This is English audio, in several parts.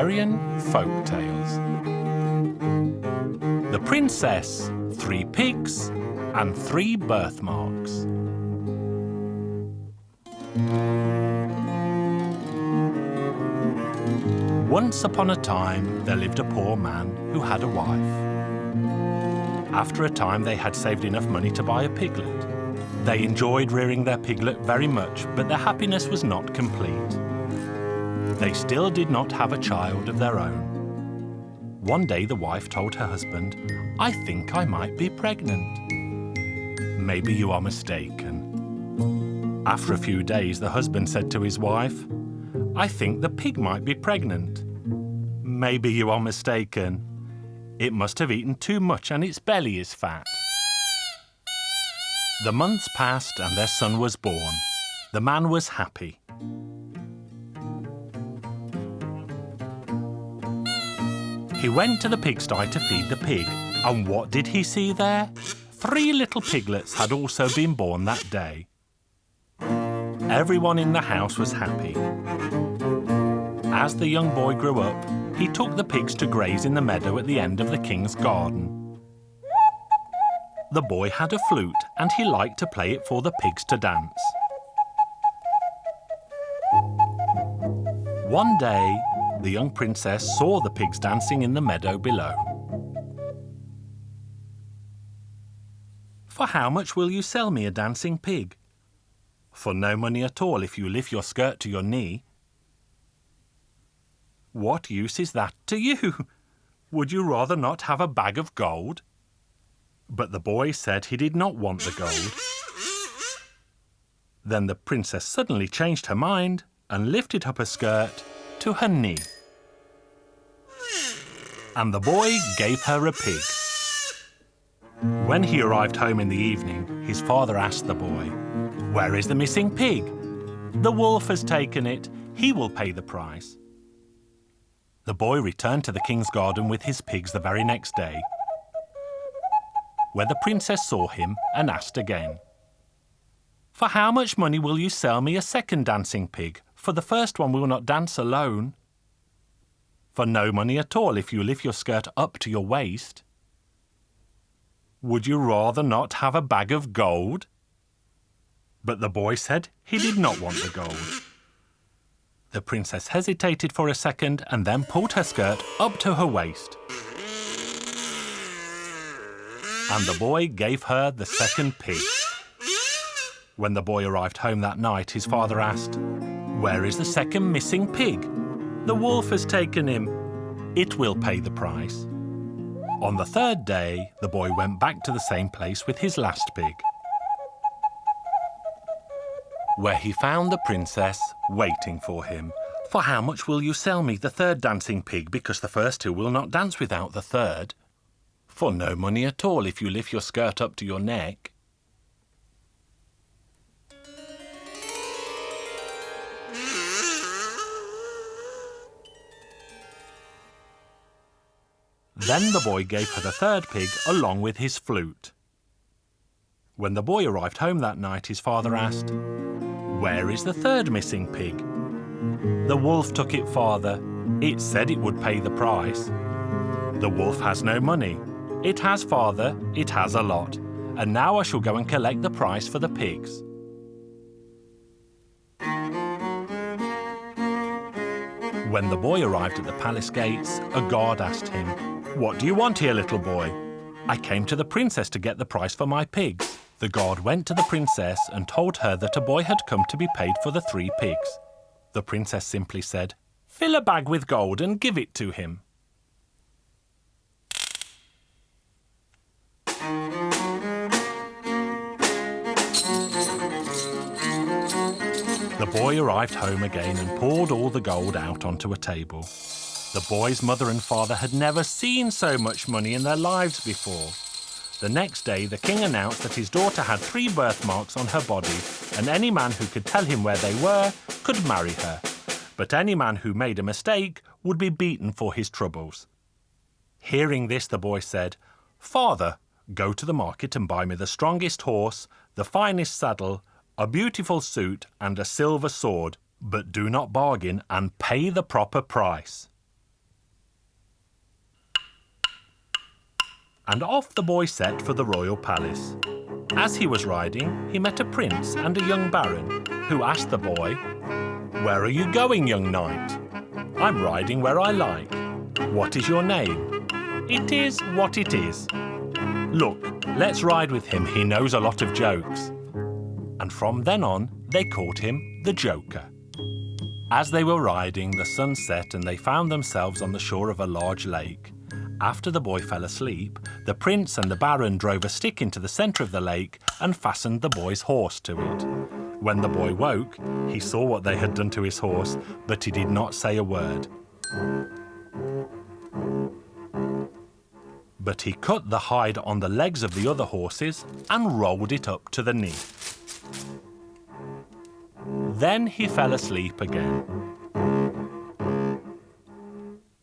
Hungarian Folk Tales. The Princess, 3 Pigs and 3 Birthmarks. Once upon a time, there lived a poor man who had a wife. After a time, they had saved enough money to buy a piglet. They enjoyed rearing their piglet very much, but their happiness was not complete. They still did not have a child of their own. One day the wife told her husband, "I think I might be pregnant." "Maybe you are mistaken." After a few days, the husband said to his wife, "I think the pig might be pregnant." "Maybe you are mistaken. It must have eaten too much and its belly is fat." The months passed and their son was born. The man was happy. He went to the pigsty to feed the pig, and what did he see there? 3 little piglets had also been born that day. Everyone in the house was happy. As the young boy grew up, he took the pigs to graze in the meadow at the end of the king's garden. The boy had a flute, and he liked to play it for the pigs to dance. One day, the young princess saw the pigs dancing in the meadow below. "For how much will you sell me a dancing pig?" "For no money at all if you lift your skirt to your knee." "What use is that to you? Would you rather not have a bag of gold?" But the boy said he did not want the gold. Then the princess suddenly changed her mind and lifted up her skirt to her knee. And the boy gave her a pig. When he arrived home in the evening, his father asked the boy, "Where is the missing pig?" "The wolf has taken it. He will pay the price." The boy returned to the king's garden with his pigs the very next day, where the princess saw him and asked again, "For how much money will you sell me a second dancing pig? For the first one will not dance alone." "For no money at all if you lift your skirt up to your waist." "Would you rather not have a bag of gold?" But the boy said he did not want the gold. The princess hesitated for a second and then pulled her skirt up to her waist. And the boy gave her the second pig. When the boy arrived home that night, his father asked, "Where is the second missing pig?" "The wolf has taken him. It will pay the price." On the third day, the boy went back to the same place with his last pig, where he found the princess waiting for him. "For how much will you sell me the third dancing pig, because the first 2 will not dance without the third?" "For no money at all if you lift your skirt up to your neck." Then the boy gave her the third pig along with his flute. When the boy arrived home that night, his father asked, "Where is the third missing pig?" "The wolf took it, father. It said it would pay the price." "The wolf has no money." "It has, father. It has a lot. And now I shall go and collect the price for the pigs." When the boy arrived at the palace gates, a guard asked him, "What do you want here, little boy?" "I came to the princess to get the price for my pigs." The guard went to the princess and told her that a boy had come to be paid for the 3 pigs. The princess simply said, "Fill a bag with gold and give it to him." The boy arrived home again and poured all the gold out onto a table. The boy's mother and father had never seen so much money in their lives before. The next day, the king announced that his daughter had 3 birthmarks on her body, and any man who could tell him where they were could marry her. But any man who made a mistake would be beaten for his troubles. Hearing this, the boy said, "Father, go to the market and buy me the strongest horse, the finest saddle, a beautiful suit and a silver sword, but do not bargain and pay the proper price." and off the boy set for the royal palace. As he was riding, he met a prince and a young baron, who asked the boy, "Where are you going, young knight?" "I'm riding where I like." "What is your name?" "It is what it is." "Look, let's ride with him, he knows a lot of jokes." And from then on, they called him the Joker. As they were riding, the sun set and they found themselves on the shore of a large lake. After the boy fell asleep, the prince and the baron drove a stick into the centre of the lake and fastened the boy's horse to it. When the boy woke, he saw what they had done to his horse, but he did not say a word. But he cut the hide on the legs of the other horses and rolled it up to the knee. Then he fell asleep again.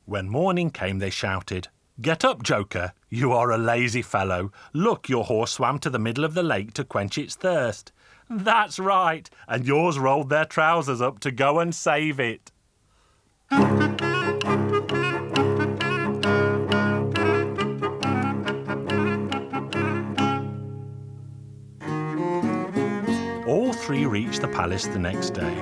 When morning came, they shouted, "Get up, Joker, you are a lazy fellow. Look, your horse swam to the middle of the lake to quench its thirst." "That's right, and yours rolled their trousers up to go and save it." All three reached the palace the next day.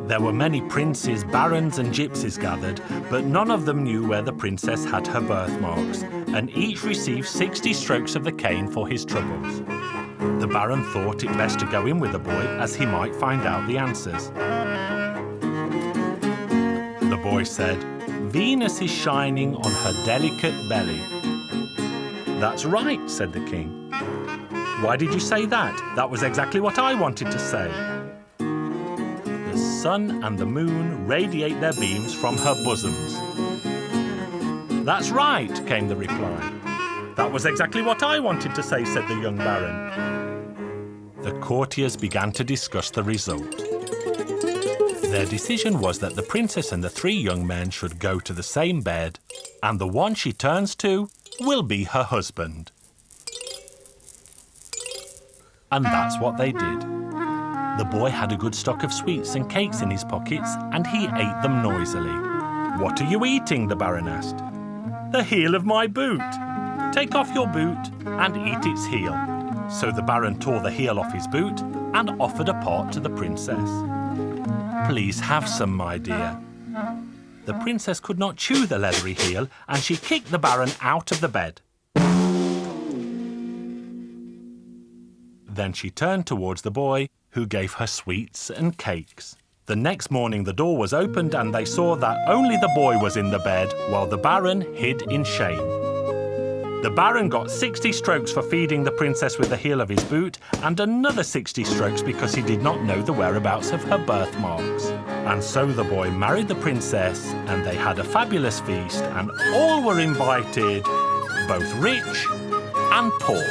There were many princes, barons and gypsies gathered, but none of them knew where the princess had her birthmarks, and each received 60 strokes of the cane for his troubles. The baron thought it best to go in with the boy, as he might find out the answers. The boy said, "Venus is shining on her delicate belly." "That's right," said the king. "Why did you say that? That was exactly what I wanted to say." "The sun and the moon radiate their beams from her bosoms." "That's right," came the reply. "That was exactly what I wanted to say," said the young baron. The courtiers began to discuss the result. Their decision was that the princess and the 3 young men should go to the same bed, and the one she turns to will be her husband. And that's what they did. The boy had a good stock of sweets and cakes in his pockets, and he ate them noisily. "What are you eating?" the baron asked. "The heel of my boot." "Take off your boot and eat its heel." So the baron tore the heel off his boot and offered a part to the princess. "Please have some, my dear." The princess could not chew the leathery heel, and she kicked the baron out of the bed. Then she turned towards the boy, who gave her sweets and cakes. The next morning the door was opened and they saw that only the boy was in the bed, while the baron hid in shame. The baron got 60 strokes for feeding the princess with the heel of his boot, and another 60 strokes because he did not know the whereabouts of her birthmarks. And so the boy married the princess, and they had a fabulous feast, and all were invited, both rich and poor.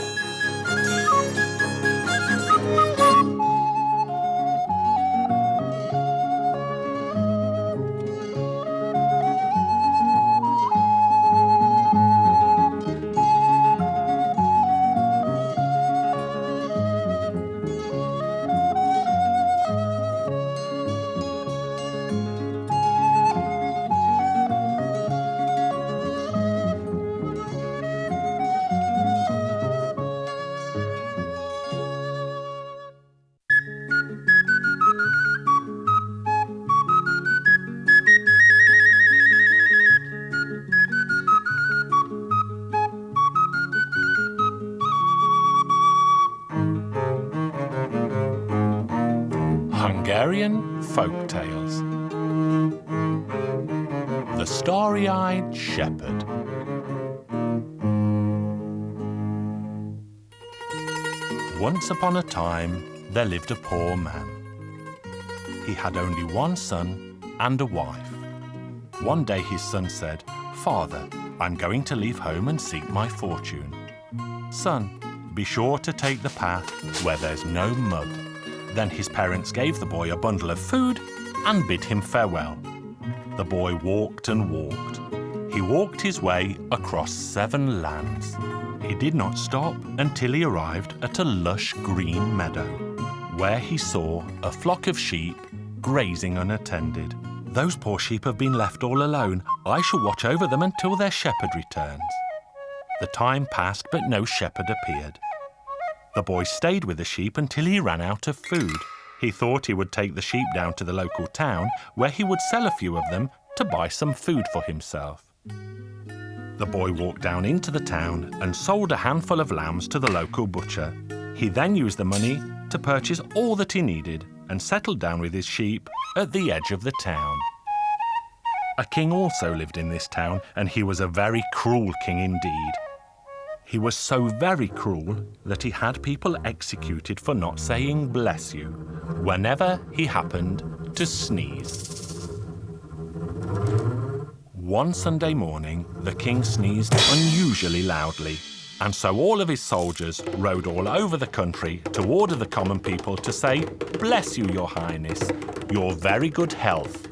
Hungarian Folk Tales. The Starry-Eyed Shepherd. Once upon a time, there lived a poor man. He had only one son and a wife. One day his son said, "Father, I'm going to leave home and seek my fortune." "Son, be sure to take the path where there's no mud." Then his parents gave the boy a bundle of food and bid him farewell. The boy walked and walked. He walked his way across 7 lands. He did not stop until he arrived at a lush green meadow, where he saw a flock of sheep grazing unattended. "Those poor sheep have been left all alone. I shall watch over them until their shepherd returns." The time passed, but no shepherd appeared. The boy stayed with the sheep until he ran out of food. He thought he would take the sheep down to the local town, where he would sell a few of them to buy some food for himself. The boy walked down into the town and sold a handful of lambs to the local butcher. He then used the money to purchase all that he needed and settled down with his sheep at the edge of the town. A king also lived in this town, and he was a very cruel king indeed. He was so very cruel that he had people executed for not saying "bless you" whenever he happened to sneeze. One Sunday morning, the king sneezed unusually loudly, and so all of his soldiers rode all over the country to order the common people to say, "Bless you, your highness, your very good health."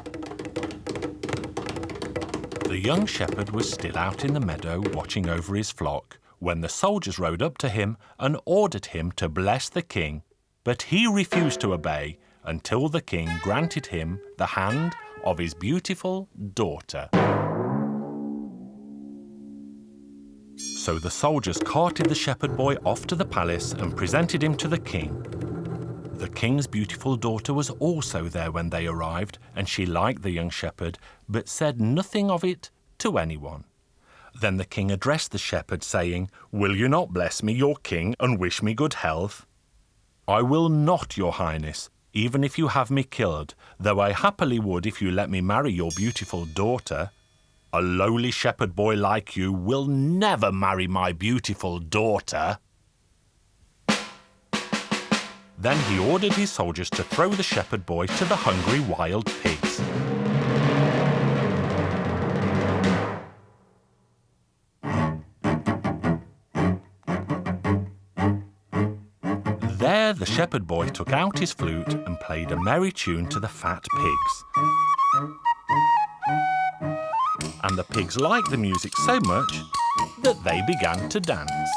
The young shepherd was still out in the meadow watching over his flock when the soldiers rode up to him and ordered him to bless the king, but he refused to obey until the king granted him the hand of his beautiful daughter. So the soldiers carted the shepherd boy off to the palace and presented him to the king. The king's beautiful daughter was also there when they arrived, and she liked the young shepherd, but said nothing of it to anyone. Then the king addressed the shepherd, saying, "Will you not bless me, your king, and wish me good health?" "I will not, your highness, even if you have me killed, though I happily would if you let me marry your beautiful daughter." "A lowly shepherd boy like you will never marry my beautiful daughter." Then he ordered his soldiers to throw the shepherd boy to the hungry wild pigs. There the shepherd boy took out his flute and played a merry tune to the fat pigs. And the pigs liked the music so much that they began to dance.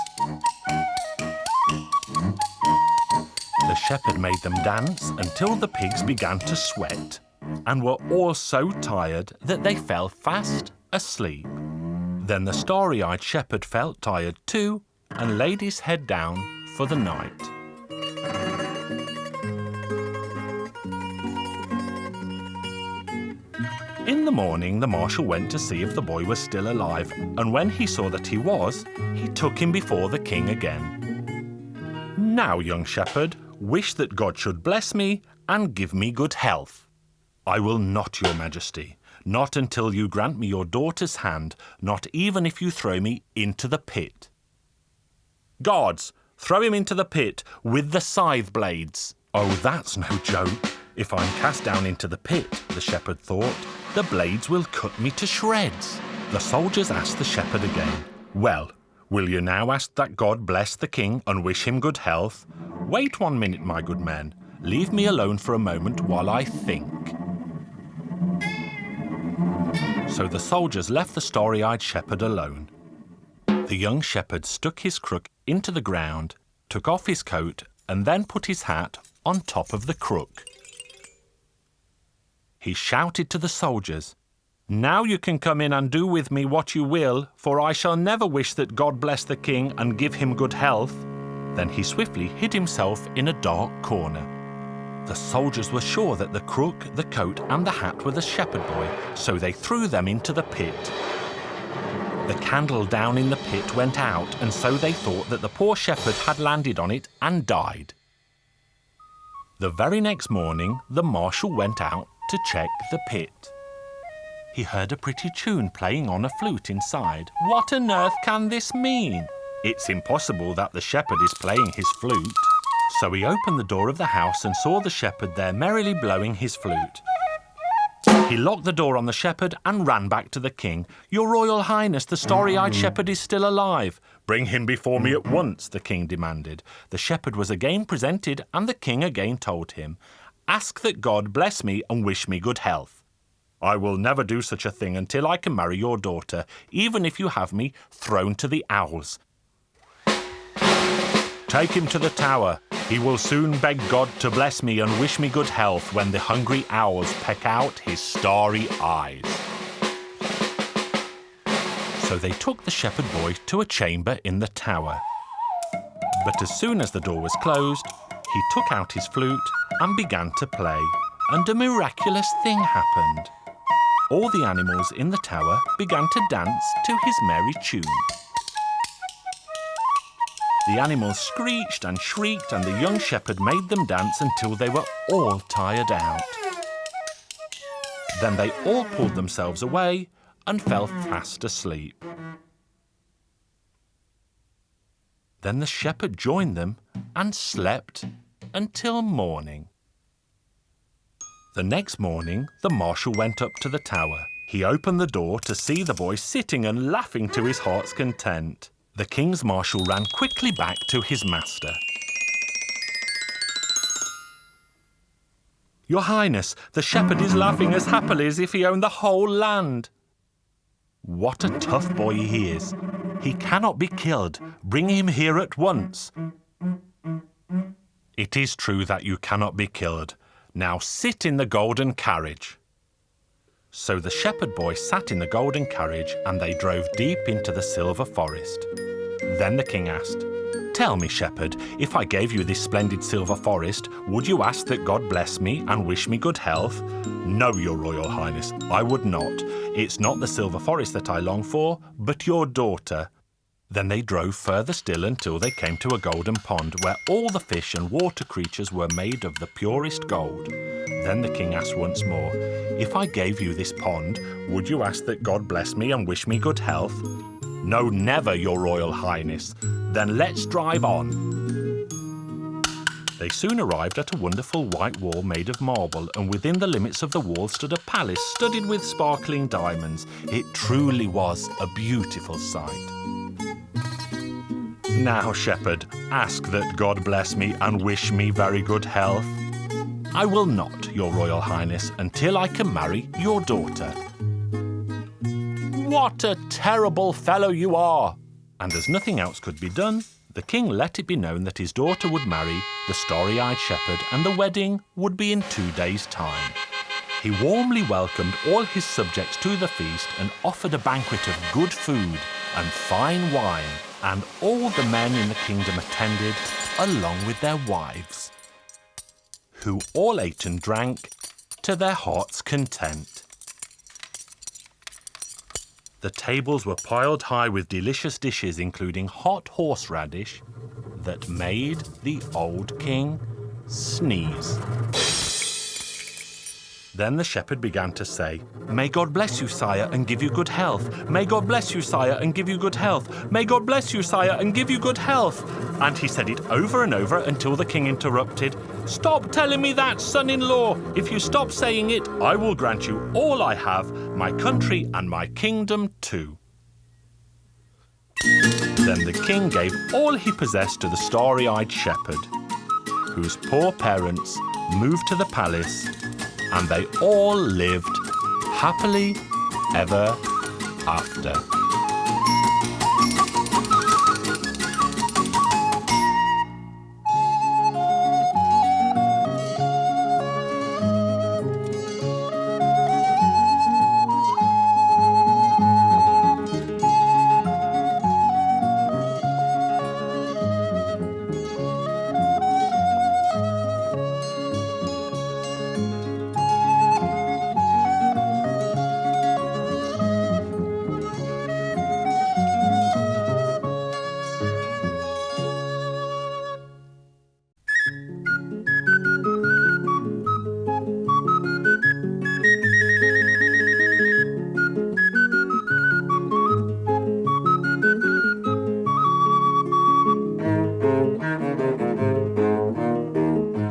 The shepherd made them dance until the pigs began to sweat and were all so tired that they fell fast asleep. Then the starry-eyed shepherd felt tired too and laid his head down for the night. In the morning, the marshal went to see if the boy was still alive, and when he saw that he was, he took him before the king again. "Now, young shepherd, wish that God should bless me and give me good health." "I will not, your majesty, not until you grant me your daughter's hand, not even if you throw me into the pit." "Guards, throw him into the pit with the scythe blades." "Oh, that's no joke. If I'm cast down into the pit," the shepherd thought, "the blades will cut me to shreds." The soldiers asked the shepherd again, "Well, will you now ask that God bless the king and wish him good health?" "Wait 1 minute, my good men. Leave me alone for a moment while I think." So the soldiers left the starry-eyed shepherd alone. The young shepherd stuck his crook into the ground, took off his coat, and then put his hat on top of the crook. He shouted to the soldiers, "Now you can come in and do with me what you will, for I shall never wish that God bless the king and give him good health." Then he swiftly hid himself in a dark corner. The soldiers were sure that the crook, the coat, and the hat were the shepherd boy, so they threw them into the pit. The candle down in the pit went out, and so they thought that the poor shepherd had landed on it and died. The very next morning, the marshal went out to check the pit. He heard a pretty tune playing on a flute inside. "What on earth can this mean? It's impossible that the shepherd is playing his flute." So he opened the door of the house and saw the shepherd there merrily blowing his flute. He locked the door on the shepherd and ran back to the king. "Your Royal Highness, the starry-eyed shepherd is still alive." "Bring him before me at once," the king demanded. The shepherd was again presented, and the king again told him, "Ask that God bless me and wish me good health." "I will never do such a thing until I can marry your daughter, even if you have me thrown to the owls." "Take him to the tower. He will soon beg God to bless me and wish me good health when the hungry owls peck out his starry eyes." So So they took the shepherd boy to a chamber in the tower. But as soon as the door was closed, he took out his flute and began to play, and a miraculous thing happened. All the animals in the tower began to dance to his merry tune. The animals screeched and shrieked, and the young shepherd made them dance until they were all tired out. Then they all pulled themselves away and fell fast asleep. Then the shepherd joined them and slept until morning. The next morning, the marshal went up to the tower. He opened the door to see the boy sitting and laughing to his heart's content. The king's marshal ran quickly back to his master. "Your Highness, the shepherd is laughing as happily as if he owned the whole land." "What a tough boy he is. He cannot be killed. Bring him here at once." "It is true that you cannot be killed. Now sit in the golden carriage." So the shepherd boy sat in the golden carriage, and they drove deep into the silver forest. Then the king asked, "Tell me, shepherd, if I gave you this splendid silver forest, would you ask that God bless me and wish me good health?" "No, your royal highness, I would not. It's not the silver forest that I long for, but your daughter." Then they drove further still until they came to a golden pond where all the fish and water creatures were made of the purest gold. Then the king asked once more, "If I gave you this pond, would you ask that God bless me and wish me good health?" "No, never, your royal highness." "Then let's drive on." They soon arrived at a wonderful white wall made of marble, and within the limits of the wall stood a palace studded with sparkling diamonds. It truly was a beautiful sight. "Now, shepherd, ask that God bless me and wish me very good health." "I will not, your royal highness, until I can marry your daughter." "What a terrible fellow you are!" And as nothing else could be done, the king let it be known that his daughter would marry the starry-eyed shepherd, and the wedding would be in 2 days' time. He warmly welcomed all his subjects to the feast and offered a banquet of good food and fine wine, and all the men in the kingdom attended, along with their wives, who all ate and drank to their heart's content. The tables were piled high with delicious dishes, including hot horseradish that made the old king sneeze. Then the shepherd began to say, "May God bless you, sire, and give you good health. May God bless you, sire, and give you good health. May God bless you, sire, and give you good health." And he said it over and over until the king interrupted. "Stop telling me that, son-in-law. If you stop saying it, I will grant you all I have, my country and my kingdom too." Then the king gave all he possessed to the starry-eyed shepherd, whose poor parents moved to the palace, and they all lived happily ever after.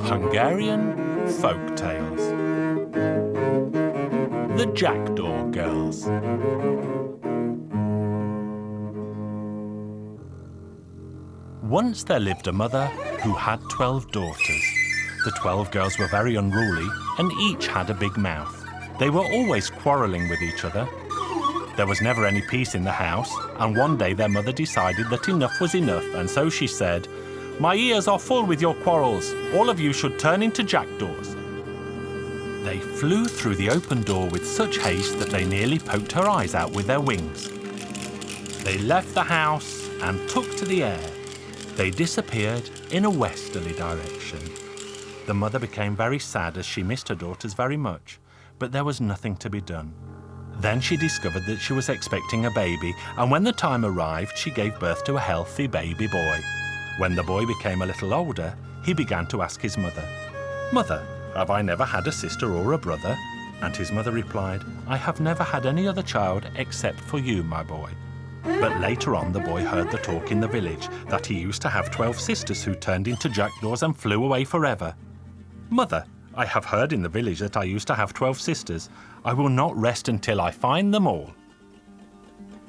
Hungarian Folk Tales. The Jackdaw Girls. Once there lived a mother who had 12 daughters. The 12 girls were very unruly and each had a big mouth. They were always quarrelling with each other. There was never any peace in the house, and one day their mother decided that enough was enough, and so she said, "My ears are full with your quarrels. All of you should turn into jackdaws." They flew through the open door with such haste that they nearly poked her eyes out with their wings. They left the house and took to the air. They disappeared in a westerly direction. The mother became very sad as she missed her daughters very much, but there was nothing to be done. Then she discovered that she was expecting a baby, and when the time arrived, she gave birth to a healthy baby boy. When the boy became a little older, he began to ask his mother, "Mother, have I never had a sister or a brother?" And his mother replied, "I have never had any other child except for you, my boy." But later on, the boy heard the talk in the village that he used to have 12 sisters who turned into jackdaws and flew away forever. "Mother, I have heard in the village that I used to have 12 sisters. I will not rest until I find them all."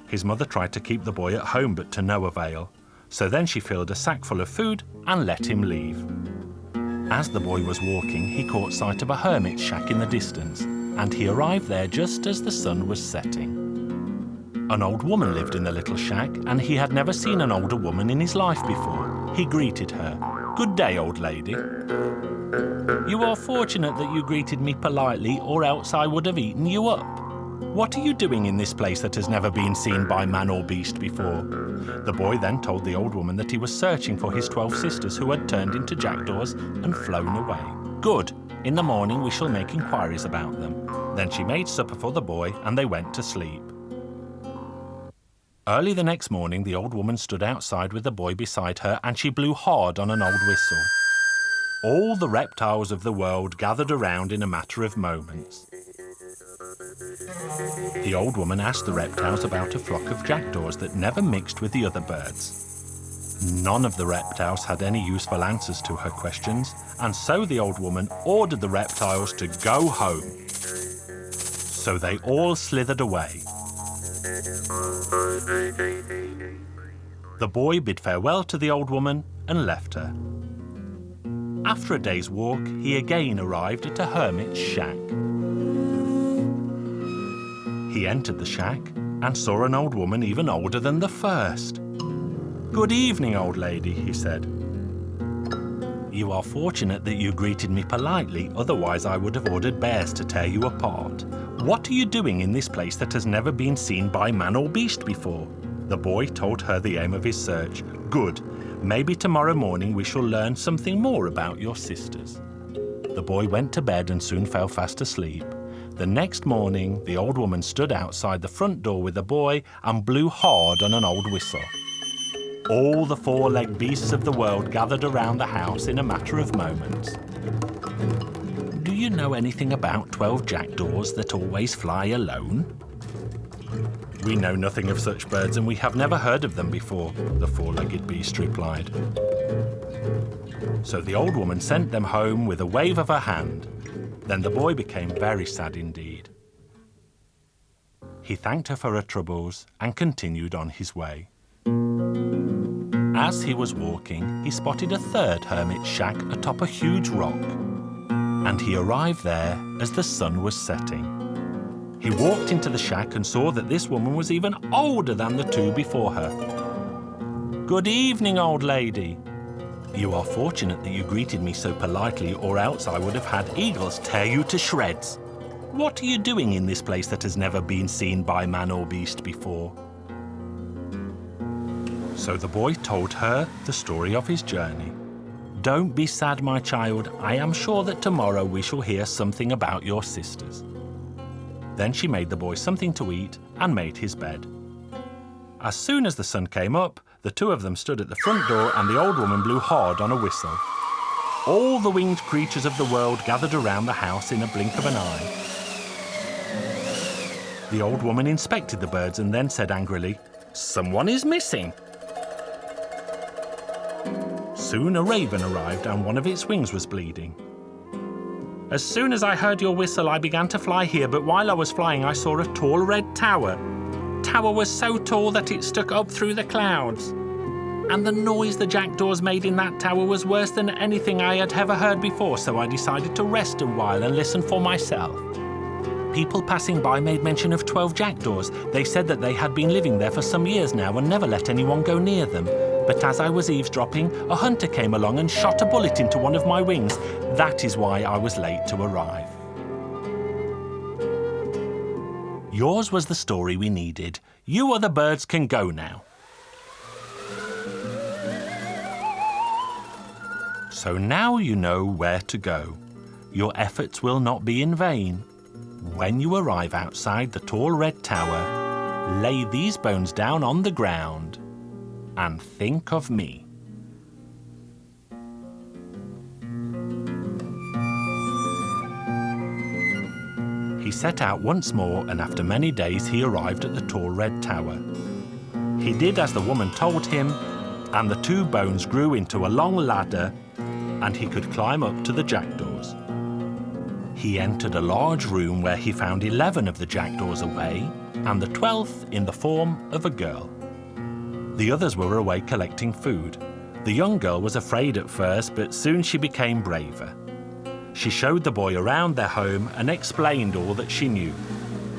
His mother tried to keep the boy at home, but to no avail. So then she filled a sack full of food and let him leave. As the boy was walking, he caught sight of a hermit's shack in the distance, and he arrived there just as the sun was setting. An old woman lived in the little shack, and he had never seen an older woman in his life before. He greeted her. "Good day, old lady." "You are fortunate that you greeted me politely, or else I would have eaten you up. What are you doing in this place that has never been seen by man or beast before?" The boy then told the old woman that he was searching for his 12 sisters who had turned into jackdaws and flown away. "Good. In the morning we shall make inquiries about them." Then she made supper for the boy, and they went to sleep. Early the next morning, the old woman stood outside with the boy beside her, and she blew hard on an old whistle. All the reptiles of the world gathered around in a matter of moments. The old woman asked the reptiles about a flock of jackdaws that never mixed with the other birds. None of the reptiles had any useful answers to her questions, and so the old woman ordered the reptiles to go home. So they all slithered away. The boy bid farewell to the old woman and left her. After a day's walk, he again arrived at a hermit's shack. He entered the shack and saw an old woman even older than the first. "Good evening, old lady," he said. "You are fortunate that you greeted me politely, otherwise I would have ordered bears to tear you apart. What are you doing in this place that has never been seen by man or beast before?" The boy told her the aim of his search. "Good. Maybe tomorrow morning we shall learn something more about your sisters." The boy went to bed and soon fell fast asleep. The next morning, the old woman stood outside the front door with the boy and blew hard on an old whistle. All the four-legged beasts of the world gathered around the house in a matter of moments. "Do you know anything about 12 jackdaws that always fly alone?" "We know nothing of such birds, and we have never heard of them before," the four-legged beast replied. So the old woman sent them home with a wave of her hand. Then the boy became very sad indeed. He thanked her for her troubles and continued on his way. As he was walking, he spotted a third hermit's shack atop a huge rock, and he arrived there as the sun was setting. He walked into the shack and saw that this woman was even older than the two before her. "Good evening, old lady." "You are fortunate that you greeted me so politely, or else I would have had eagles tear you to shreds. What are you doing in this place that has never been seen by man or beast before?" So the boy told her the story of his journey. "Don't be sad, my child. I am sure that tomorrow we shall hear something about your sisters." Then she made the boy something to eat and made his bed. As soon as the sun came up, the two of them stood at the front door and the old woman blew hard on a whistle. All the winged creatures of the world gathered around the house in a blink of an eye. The old woman inspected the birds and then said angrily, "Someone is missing." Soon a raven arrived and one of its wings was bleeding. "As soon as I heard your whistle, I began to fly here, but while I was flying, I saw a tall red tower. Tower was so tall that it stuck up through the clouds. And the noise the jackdaws made in that tower was worse than anything I had ever heard before, so I decided to rest a while and listen for myself. People passing by made mention of 12 jackdaws. They said that they had been living there for some years now and never let anyone go near them. But as I was eavesdropping, a hunter came along and shot a bullet into one of my wings. That is why I was late to arrive." Yours was the story we needed. You other birds can go now. So now you know where to go. Your efforts will not be in vain. When you arrive outside the tall red tower, lay these bones down on the ground and think of me. He set out once more, and after many days he arrived at the tall red tower. He did as the woman told him, and the two bones grew into a long ladder, and he could climb up to the jackdaws. He entered a large room where he found 11 of the jackdaws away, and the 12th in the form of a girl. The others were away collecting food. The young girl was afraid at first, but soon she became braver. She showed the boy around their home and explained all that she knew.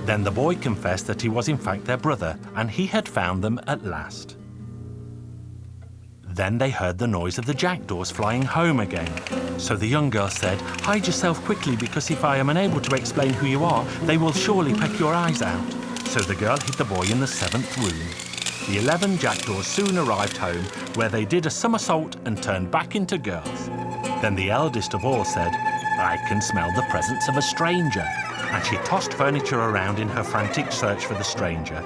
Then the boy confessed that he was in fact their brother, and he had found them at last. Then they heard the noise of the jackdaws flying home again. So the young girl said, "Hide yourself quickly, because if I am unable to explain who you are, they will surely peck your eyes out." So the girl hid the boy in the 7th room. The 11 jackdaws soon arrived home, where they did a somersault and turned back into girls. Then the eldest of all said, "I can smell the presence of a stranger." And she tossed furniture around in her frantic search for the stranger.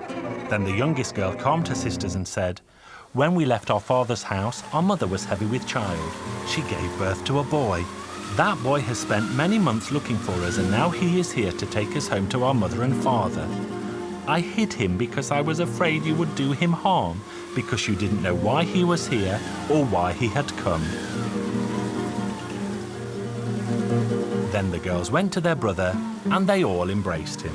Then the youngest girl calmed her sisters and said, "When we left our father's house, our mother was heavy with child. She gave birth to a boy. That boy has spent many months looking for us, and now he is here to take us home to our mother and father. I hid him because I was afraid you would do him harm, because you didn't know why he was here or why he had come." Then the girls went to their brother, and they all embraced him.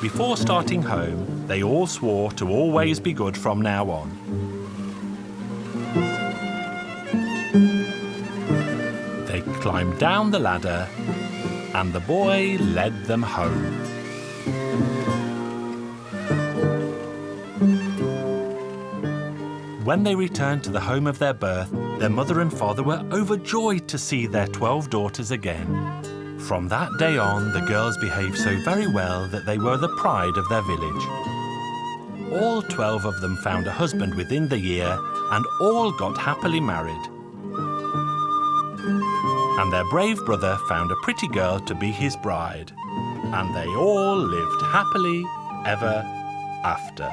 Before starting home, they all swore to always be good from now on. They climbed down the ladder, and the boy led them home. When they returned to the home of their birth, their mother and father were overjoyed to see their 12 daughters again. From that day on, the girls behaved so very well that they were the pride of their village. All 12 of them found a husband within the year, and all got happily married. And their brave brother found a pretty girl to be his bride, and they all lived happily ever after.